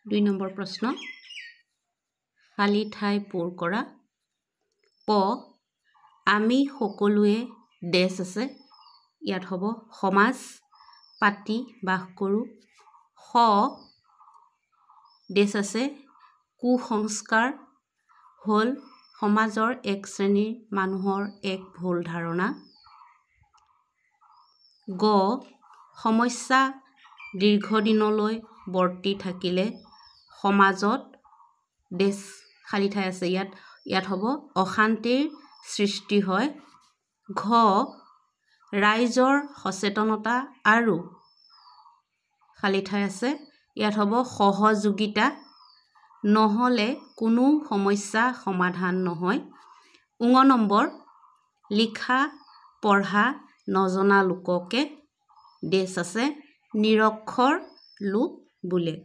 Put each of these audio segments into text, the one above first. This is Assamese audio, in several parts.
2 নম্বৰ প্ৰশ্ন খালি ঠাই পূৰ কৰা ক আমি সকলোৱে দেশ আছে ইয়াত হ'ব সমাজ পাতি বাস কৰো খ দেশ আছে কুসংস্কাৰ হল সমাজৰ এক শ্ৰেণীৰ মানুহৰ এক ভুল ধাৰণা গ সমস্যা দীৰ্ঘদিনলৈ বৰ্তি থাকিলে সমাজত দেশ খালি ঠাই আছে ইয়াত হ'ব অশান্তিৰ সৃষ্টি হয় ঘ ৰাইজৰ সচেতনতা আৰু খালি ঠাই আছে ইয়াত হ'ব সহযোগিতা নহলে কোনো সমস্যা সমাধান নহয় ঙ নম্বৰ লিখা পঢ়া নজনা লোককে দেশ আছে নিৰক্ষৰ লোক বোলে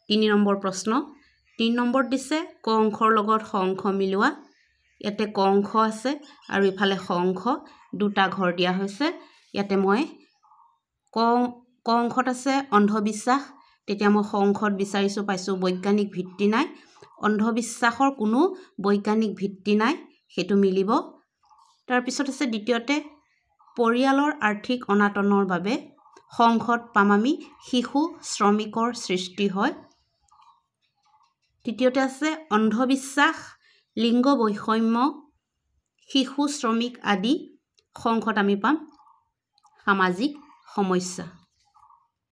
3 নম্বৰ প্ৰশ্ন 3 নম্বৰ দিছে ক অংশৰ লগত খ অংশ মিলোৱা ইয়াতে ক অংশ আছে আৰু ইফালে খ অংশ দুটা ঘৰ দিয়া হৈছে ইয়াতে মই ক অংশত আছে অন্ধবিশ্বাস তেতিয়া মই খ অংশত বিচাৰিছো পাইছো বৈজ্ঞানিক ভিত্তি নাই অন্ধবিশ্বাসৰ কোনো বৈজ্ঞানিক ভিত্তি নাই হেতু মিলিব তাৰ পিছত আছে দ্বিতীয়তে পৰিয়ালৰ আৰ্থিক অনাটনৰ বাবে সংঘত পাম আমি শিশু শ্ৰমিকৰ সৃষ্টি হয় তৃতীয়তে আছে অন্ধবিশ্বাস লিংগ বৈষম্য শিশু শ্ৰমিক আদি সংঘত আমি পাম সামাজিক সমস্যা